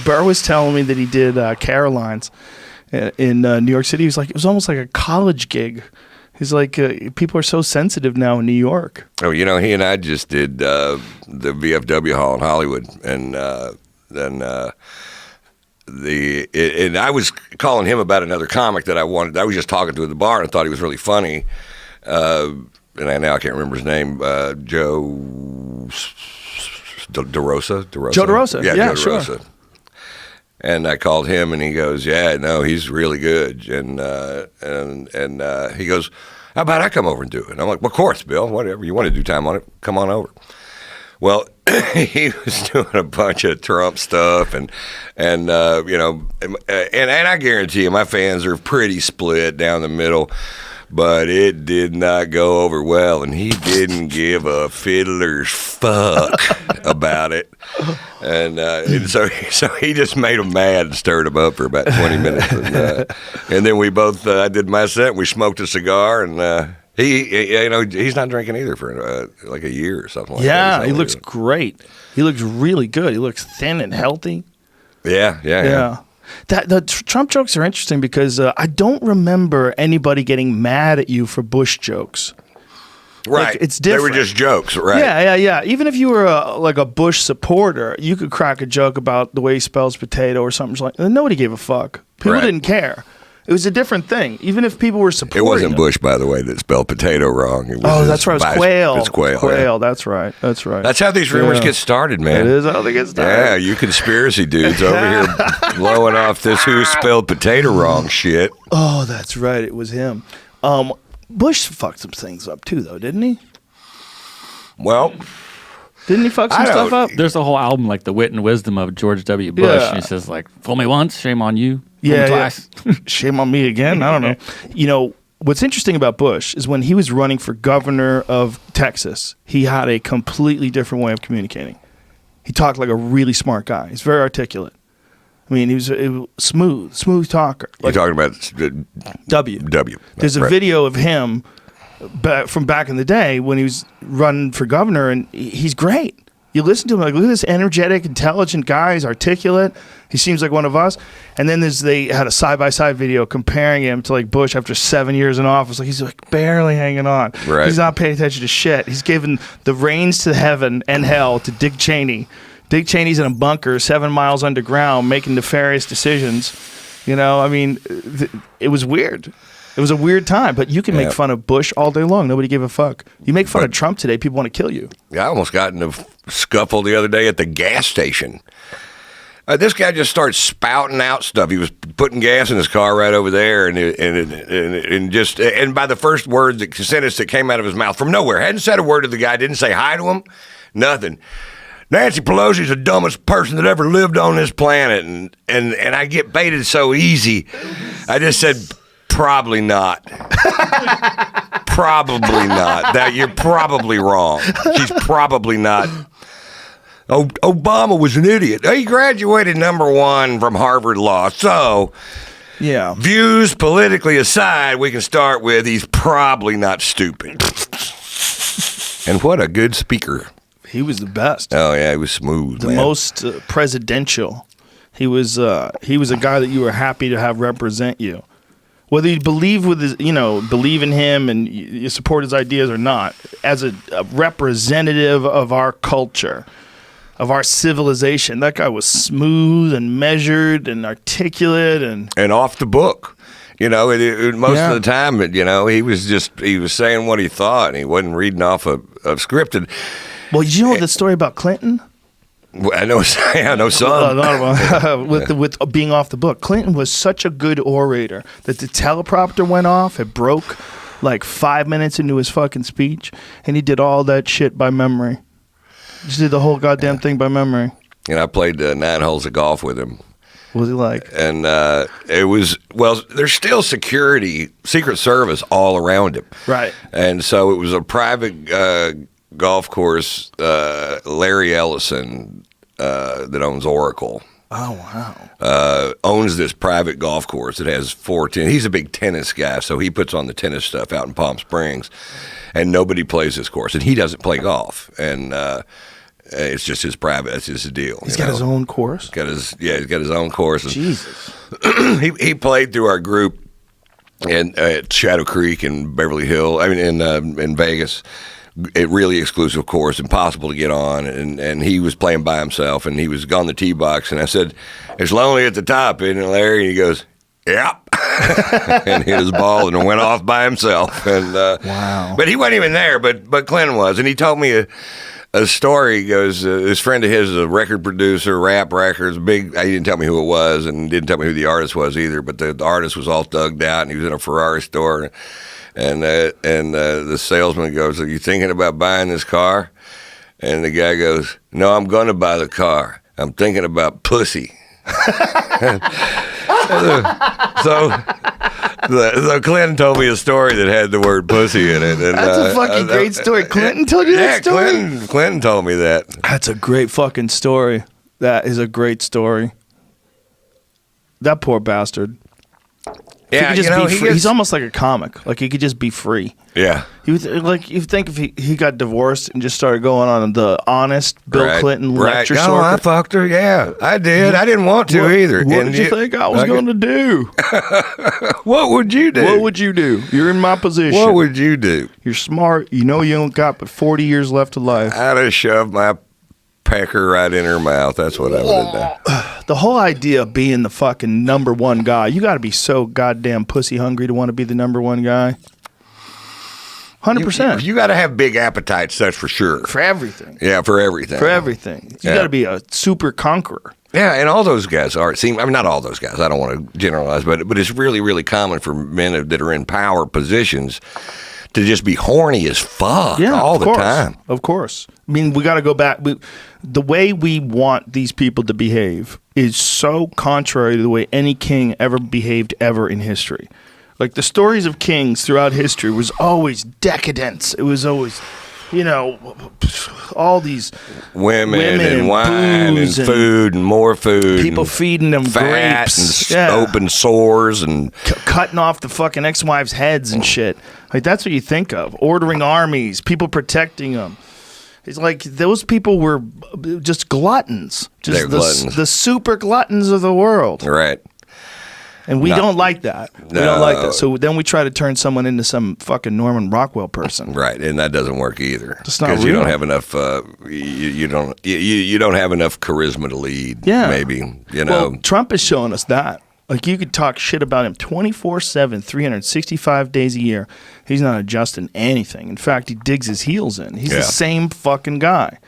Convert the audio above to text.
Burr was telling me that he did Caroline's in New York City. He was like, it was almost like a college gig. He's like, people are so sensitive now in New York. Oh, he and I just did the VFW Hall in Hollywood, and then and I was calling him about another comic that I wanted. I was just talking to him at the bar, and I thought he was really funny. And now I can't remember his name. Joe DeRosa. Joe DeRosa. Yeah, Joe DeRosa. Sure. And I called him, and he goes, "Yeah, no, he's really good." And he goes, "How about I come over and do it?" And I'm like, "Well, of course, Bill. Whatever you want to do, time on it. Come on over." Well, he was doing a bunch of Trump stuff, and I guarantee you, my fans are pretty split down the middle. But it did not go over well, and he didn't give a fiddler's fuck about it. And so he just made him mad and stirred him up for about 20 minutes. And then we both, I did my set, we smoked a cigar, and he's not drinking either for like a year or something like that. Yeah, he looks great. He looks really good. He looks thin and healthy. Yeah. The Trump jokes are interesting because I don't remember anybody getting mad at you for Bush jokes. Right. Like, it's different. They were just jokes, right? Yeah. Even if you were like a Bush supporter, you could crack a joke about the way he spells potato or something like that. Nobody gave a fuck. People didn't care. It was a different thing. Even if people were supporting it wasn't Bush, by the way, that spelled potato wrong. It was that's right. It was quail. It's quail. Quail. Yeah. That's right. That's how these rumors get started, man. It is how they get started. Yeah, you conspiracy dudes over here blowing off this who spelled potato wrong shit. Oh, that's right. It was him. Bush fucked some things up too, though, didn't he? Well, didn't he fuck some stuff up? There's a whole album like The Wit and Wisdom of George W. Bush. And he says like, "Fool me once, shame on you. Twice. Shame on me again." I don't know. What's interesting about Bush is when he was running for governor of Texas, he had a completely different way of communicating. He talked like a really smart guy. He's very articulate. I mean, he was smooth talker. You're talking about W. W. There's a video of him from back in the day when he was running for governor, and he's great. You listen to him, like, look at this energetic, intelligent guy. He's articulate. He seems like one of us. And then they had a side-by-side video comparing him to like Bush after 7 years in office. Like, he's like barely hanging on. Right. He's not paying attention to shit. He's given the reins to heaven and hell to Dick Cheney. Dick Cheney's in a bunker 7 miles underground making nefarious decisions. I mean, it was weird. It was a weird time, but you can make fun of Bush all day long. Nobody gave a fuck. You make fun of Trump today, people want to kill you. Yeah, I almost got in a scuffle the other day at the gas station. This guy just started spouting out stuff. He was putting gas in his car right over there, and by the first word, the sentence that came out of his mouth from nowhere, hadn't said a word to the guy, didn't say hi to him, nothing. Nancy Pelosi's the dumbest person that ever lived on this planet, and I get baited so easy. I just said, probably not. Probably not. That you're probably wrong. She's probably not. Obama was an idiot. He graduated #1 from Harvard Law. So, views politically aside, we can start with he's probably not stupid. And what a good speaker. He was the best. Oh yeah, he was smooth. The most presidential. He was a guy that you were happy to have represent you. Whether you believe believe in him and you support his ideas or not, as a representative of our culture, of our civilization, that guy was smooth and measured and articulate and off the book. Most of the time, he was saying what he thought, and he wasn't reading off of scripted. Well, you know the story about Clinton? I know some. With being off the book. Clinton was such a good orator that the teleprompter went off. It broke like 5 minutes into his fucking speech, and he did all that shit by memory. Just did the whole goddamn thing by memory. And I played 9 holes of golf with him. What was he like? And it was, there's still security, Secret Service all around him. Right. And so it was a private golf course, Larry Ellison, that owns Oracle. Oh, wow. Owns this private golf course that has 4 tennis. He's a big tennis guy, so he puts on the tennis stuff out in Palm Springs, and nobody plays this course, and he doesn't play golf. And It's just his private. That's just his deal. He's got his own course. He's got his own course. Jesus. He played through our group at Shadow Creek in Beverly Hills. I mean, in Vegas. A really exclusive course, impossible to get on, and he was playing by himself, and he was on the tee box, and I said, "It's lonely at the top, isn't it, Larry?" And he goes, "Yep," and hit his ball and went off by himself. And wow! But he wasn't even there. But Clinton was, and he told me a story. He goes, this friend of his is a record producer, rap records, big. He didn't tell me who it was, and didn't tell me who the artist was either. But the artist was all thugged out, and he was in a Ferrari store. And the salesman goes, "Are you thinking about buying this car?" And the guy goes, "No, I'm going to buy the car. I'm thinking about pussy." So Clinton told me a story that had the word pussy in it. And, that's a fucking great story. Clinton told you that story? Yeah, Clinton told me that. That's a great fucking story. That is a great story. That poor bastard. Yeah, he could just be free. He's almost like a comic. Like he could just be free. Yeah. He was like, you think if he got divorced and just started going on the honest Bill Clinton lecture circuit. No, I fucked her. Yeah, I did. I didn't want to either. What did you think I was going to do? What would you do? What would you do? You're in my position. What would you do? You're smart. You know you don't got but 40 years left of life. I'd have shoved my pecker right in her mouth. That's what I would have done. The whole idea of being the fucking number one guy, you got to be so goddamn pussy hungry to want to be the number one guy. 100%. You got to have big appetites, that's for sure. For everything. Yeah, for everything. For everything. You got to be a super conqueror. Yeah, and all those guys are. I mean, not all those guys. I don't want to generalize, but it's really, really common for men that are in power positions to just be horny as fuck all the time. Of course. I mean, we got to go back. The way we want these people to behave is so contrary to the way any king ever behaved ever in history. Like the stories of kings throughout history was always decadence. It was always, all these women and wine and food and more food. People feeding them fat grapes. And open sores and cutting off the fucking ex-wives' heads and shit. Like that's what you think of. Ordering armies, people protecting them. It's like those people were just gluttons. Just the super gluttons of the world. Right. And we don't like that. We don't like that. So then we try to turn someone into some fucking Norman Rockwell person. Right, and that doesn't work either. It's not real. Because you don't have enough. You don't have enough charisma to lead. Yeah, maybe Well, Trump is showing us that. Like you could talk shit about him 24/7, 365 days a year. He's not adjusting anything. In fact, he digs his heels in. He's the same fucking guy.